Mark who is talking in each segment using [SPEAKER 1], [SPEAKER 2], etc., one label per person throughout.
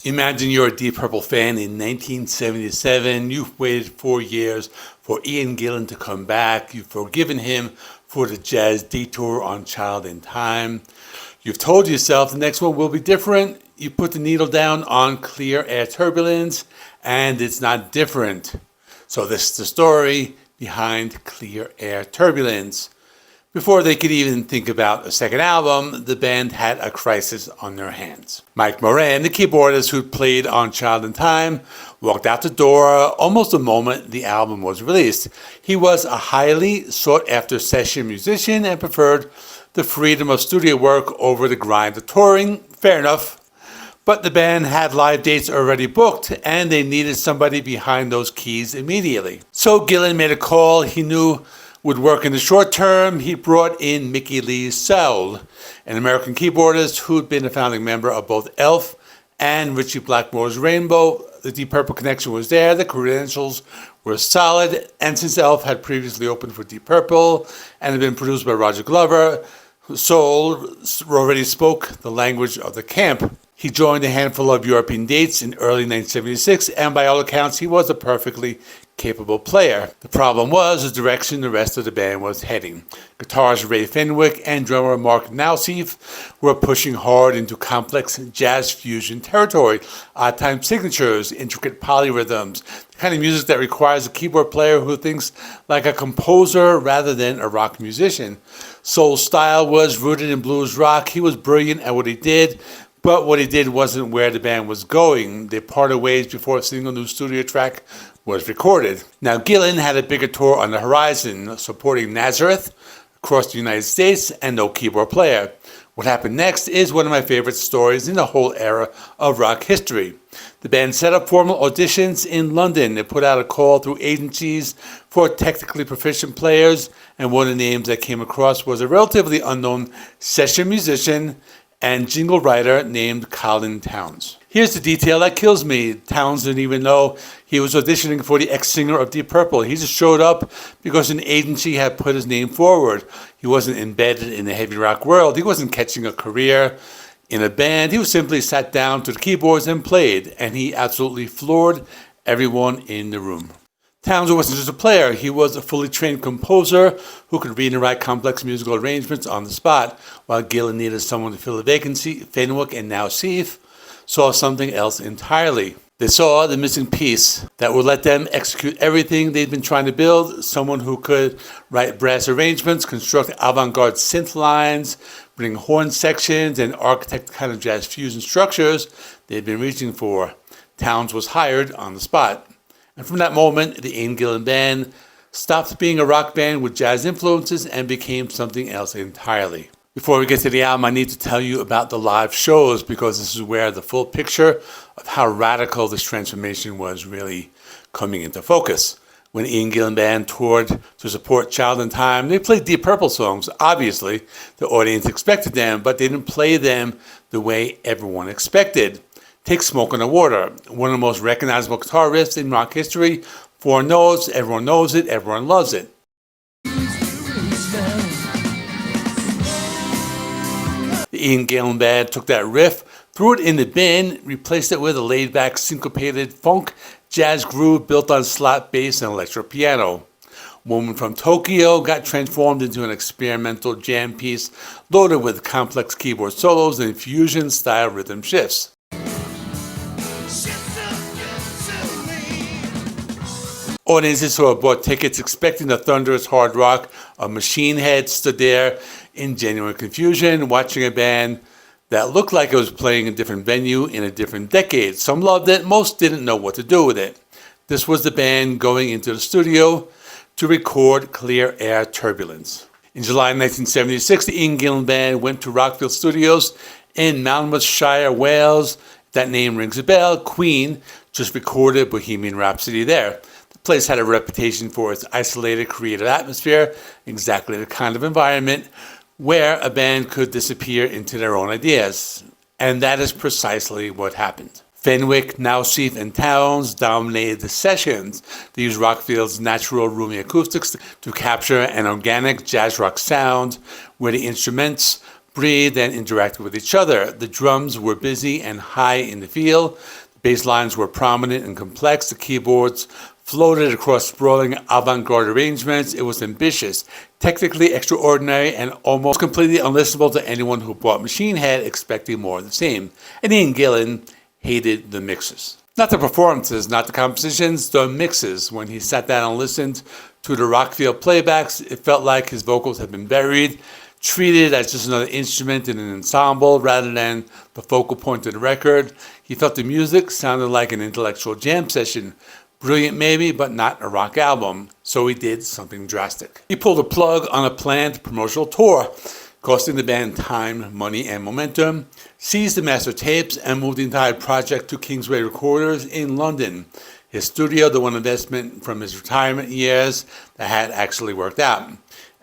[SPEAKER 1] Imagine you're a Deep Purple fan in 1977. You've waited 4 years for Ian Gillan to come back. You've forgiven him for the jazz detour on Child in Time. You've told yourself the next one will be different. You put the needle down on Clear Air Turbulence, and it's not different. So this is the story behind Clear Air Turbulence. Before they could even think about a second album, the band had a crisis on their hands. Mike Moran, the keyboardist who played on Child in Time, walked out the door almost the moment the album was released. He was a highly sought-after session musician and preferred the freedom of studio work over the grind of touring. Fair enough. But the band had live dates already booked, and they needed somebody behind those keys immediately. So Gillan made a call he knew would work in the short term. He brought in Mickey Lee Sowell, an American keyboardist who'd been a founding member of both Elf and Ritchie Blackmore's Rainbow. The Deep Purple connection was there, the credentials were solid, and since Elf had previously opened for Deep Purple and had been produced by Roger Glover, Sowell already spoke the language of the camp. He joined a handful of European dates in early 1976, and by all accounts, he was a perfectly capable player. The problem was the direction the rest of the band was heading. Guitarist Ray Fenwick and drummer Mark Nausif were pushing hard into complex jazz fusion territory, odd-time signatures, intricate polyrhythms, the kind of music that requires a keyboard player who thinks like a composer rather than a rock musician. Sowell's style was rooted in blues rock. He was brilliant at what he did, but what he did wasn't where the band was going. They parted ways before a single new studio track was recorded. Now, Gillan had a bigger tour on the horizon, supporting Nazareth across the United States and no keyboard player. What happened next is one of my favorite stories in the whole era of rock history. The band set up formal auditions in London. They put out a call through agencies for technically proficient players, and one of the names that came across was a relatively unknown session musician and jingle writer named Colin Towns. Here's the detail that kills me. Towns didn't even know he was auditioning for the ex-singer of Deep Purple. He just showed up because an agency had put his name forward. He wasn't embedded in the heavy rock world. He wasn't catching a career in a band. He was simply sat down to the keyboards and played, and he absolutely floored everyone in the room. Towns wasn't just a player, he was a fully trained composer who could read and write complex musical arrangements on the spot. While Gillan needed someone to fill the vacancy, Fenwick and Nausif saw something else entirely. They saw the missing piece that would let them execute everything they'd been trying to build, someone who could write brass arrangements, construct avant-garde synth lines, bring horn sections, and architect the kind of jazz fusion structures they'd been reaching for. Towns was hired on the spot. And from that moment, the Ian Gillan Band stopped being a rock band with jazz influences and became something else entirely. Before we get to the album, I need to tell you about the live shows, because this is where the full picture of how radical this transformation was really coming into focus. When Ian Gillan Band toured to support Child in Time, they played Deep Purple songs. Obviously, the audience expected them, but they didn't play them the way everyone expected. Take Smoke on the Water, one of the most recognizable guitar riffs in rock history. 4 notes, everyone knows it, everyone loves it. The Ian Gillan Band took that riff, threw it in the bin, replaced it with a laid-back, syncopated funk jazz groove built on slap bass and electro piano. Woman from Tokyo got transformed into an experimental jam piece loaded with complex keyboard solos and fusion-style rhythm shifts. Audiences who had bought tickets expecting the thunderous hard rock of Machine Head stood there in genuine confusion, watching a band that looked like it was playing a different venue in a different decade. Some loved it, most didn't know what to do with it. This was the band going into the studio to record Clear Air Turbulence. In July 1976, the Ian Gillan Band went to Rockfield Studios in Monmouthshire, Wales. If that name rings a bell, Queen just recorded Bohemian Rhapsody there. The place had a reputation for its isolated, creative atmosphere, exactly the kind of environment where a band could disappear into their own ideas. And that is precisely what happened. Fenwick, Nausif, and Towns dominated the sessions. They used Rockfield's natural roomy acoustics to capture an organic jazz rock sound where the instruments breathed and interacted with each other. The drums were busy and high in the feel. The bass lines were prominent and complex. The keyboards floated across sprawling avant-garde arrangements. It was ambitious, technically extraordinary, and almost completely unlistenable to anyone who bought Machine Head expecting more of the same. And Ian Gillan hated the mixes. Not the performances, not the compositions, the mixes. When he sat down and listened to the Rockfield playbacks, it felt like his vocals had been buried, treated as just another instrument in an ensemble rather than the focal point of the record. He felt the music sounded like an intellectual jam session. Brilliant maybe, but not a rock album. So he did something drastic. He pulled a plug on a planned promotional tour, costing the band time, money, and momentum, seized the master tapes, and moved the entire project to Kingsway Recorders in London, his studio, the one investment from his retirement years that had actually worked out.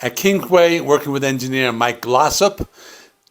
[SPEAKER 1] At Kingsway, working with engineer Mike Glossop,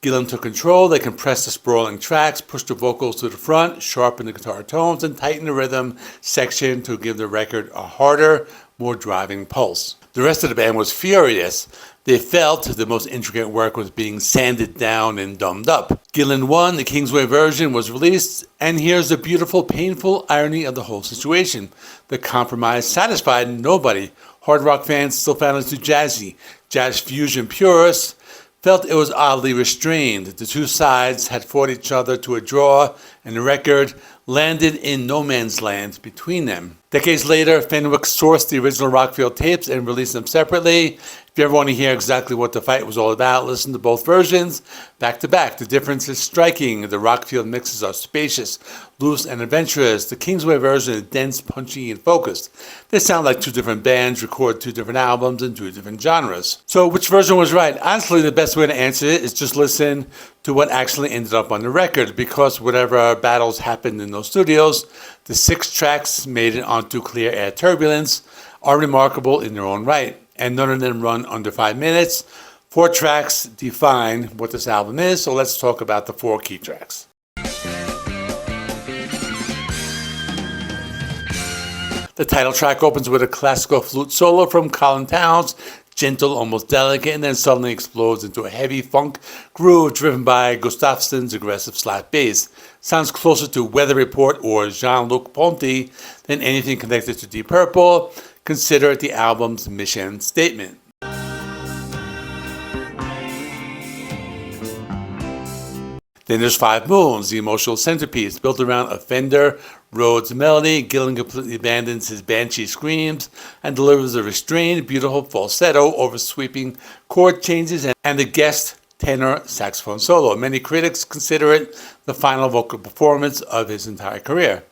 [SPEAKER 1] Gillan took control. They compressed the sprawling tracks, pushed the vocals to the front, sharpened the guitar tones, and tightened the rhythm section to give the record a harder, more driving pulse. The rest of the band was furious. They felt the most intricate work was being sanded down and dumbed up. Gillan won, the Kingsway version was released, and here's the beautiful, painful irony of the whole situation. The compromise satisfied nobody. Hard rock fans still found it too jazzy. Jazz fusion purists felt it was oddly restrained. The two sides had fought each other to a draw, and the record landed in no man's land between them. Decades later, Fenwick sourced the original Rockfield tapes and released them separately. If you ever want to hear exactly what the fight was all about, listen to both versions back to back. The difference is striking. The Rockfield mixes are spacious, loose, and adventurous. The Kingsway version is dense, punchy, and focused. They sound like two different bands, record two different albums in two different genres. So which version was right? Honestly, the best way to answer it is just listen to what actually ended up on the record, because whatever battles happened in those studios, the 6 tracks made it onto Clear Air Turbulence are remarkable in their own right, and none of them run under 5 minutes. 4 tracks define what this album is, so let's talk about the 4 key tracks. The title track opens with a classical flute solo from Colin, gentle, almost delicate, and then suddenly explodes into a heavy funk groove driven by Gustafsson's aggressive slap bass. Sounds closer to Weather Report or Jean-Luc Ponty than anything connected to Deep Purple. Consider it the album's mission statement. Then there's 5 Moons, the emotional centerpiece, built around a Fender Rhodes melody. Gillan completely abandons his banshee screams and delivers a restrained, beautiful falsetto over sweeping chord changes and the guest tenor saxophone solo. Many critics consider it the final vocal performance of his entire career.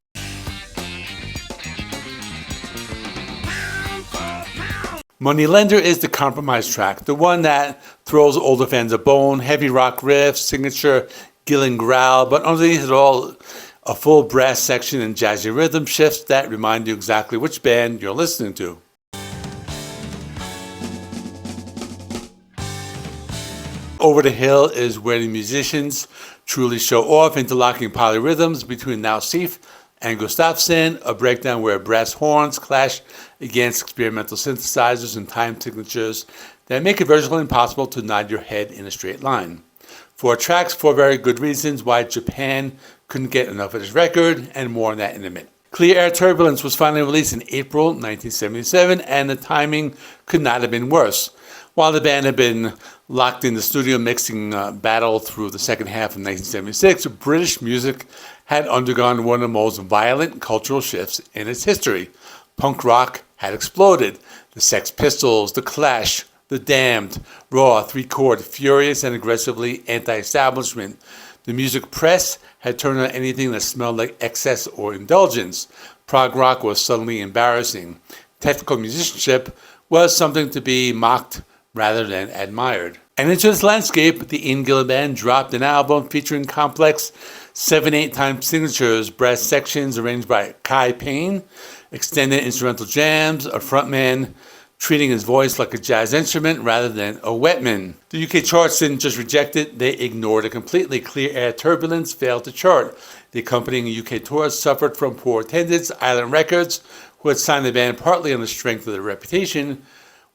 [SPEAKER 1] Moneylender is the compromise track, the one that throws older fans a bone, heavy rock riff, signature Gillan growl, but underneath it all, a full brass section and jazzy rhythm shifts that remind you exactly which band you're listening to. Over the Hill is where the musicians truly show off, interlocking polyrhythms between Nausif and Gustafsson, a breakdown where brass horns clash against experimental synthesizers and time signatures that make it virtually impossible to nod your head in a straight line. 4 tracks, 4 very good reasons why Japan couldn't get enough of this record, and more on that in a minute. Clear Air Turbulence was finally released in April 1977, and the timing could not have been worse. While the band had been locked in the studio mixing battle through the second half of 1976, British music had undergone one of the most violent cultural shifts in its history. Punk rock had exploded. The Sex Pistols, The Clash, The Damned, raw, 3-chord, furious and aggressively anti-establishment. The music press had turned on anything that smelled like excess or indulgence. Prog rock was suddenly embarrassing. Technical musicianship was something to be mocked rather than admired. And into this landscape, the Ian Gillan Band dropped an album featuring complex 7/8 time signatures, brass sections arranged by Kai Payne, extended instrumental jams, a frontman treating his voice like a jazz instrument rather than a wetman. The UK charts didn't just reject it, they ignored it completely. Clear Air Turbulence failed to chart. The accompanying UK tour suffered from poor attendance. Island Records, who had signed the band partly on the strength of their reputation,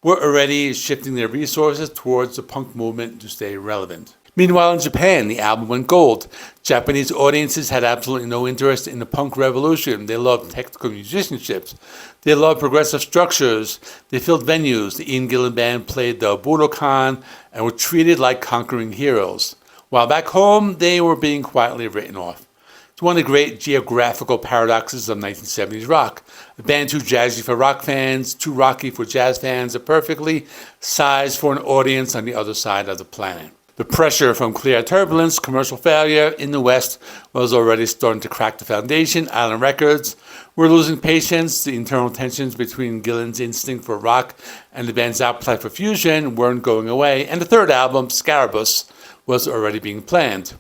[SPEAKER 1] were already shifting their resources towards the punk movement to stay relevant. Meanwhile, in Japan, the album went gold. Japanese audiences had absolutely no interest in the punk revolution. They loved technical musicianships. They loved progressive structures. They filled venues. The Ian Gillan Band played the Budokan and were treated like conquering heroes. While back home, they were being quietly written off. It's one of the great geographical paradoxes of 1970s rock. A band too jazzy for rock fans, too rocky for jazz fans, are perfectly sized for an audience on the other side of the planet. The pressure from Clear Air Turbulence, commercial failure in the West, was already starting to crack the foundation. Island Records were losing patience. The internal tensions between Gillan's instinct for rock and the band's appetite for fusion weren't going away. And the third album, Scarabaeus, was already being planned.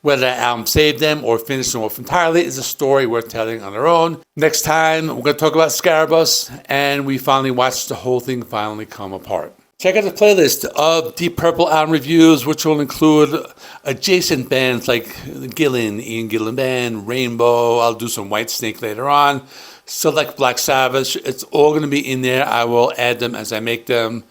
[SPEAKER 1] Whether that album saved them or finished them off entirely is a story worth telling on their own. Next time, we're going to talk about Scarabaeus, and we finally watched the whole thing finally come apart. Check out the playlist of Deep Purple album reviews, which will include adjacent bands like Gillan, Ian Gillan Band, Rainbow. I'll do some Whitesnake later on. Select Black Sabbath. It's all going to be in there. I will add them as I make them.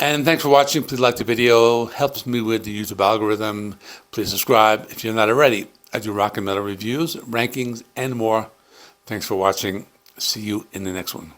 [SPEAKER 1] And thanks for watching. Please like the video. Helps me with the YouTube algorithm. Please subscribe if you're not already. I do rock and metal reviews, rankings, and more. Thanks for watching. See you in the next one.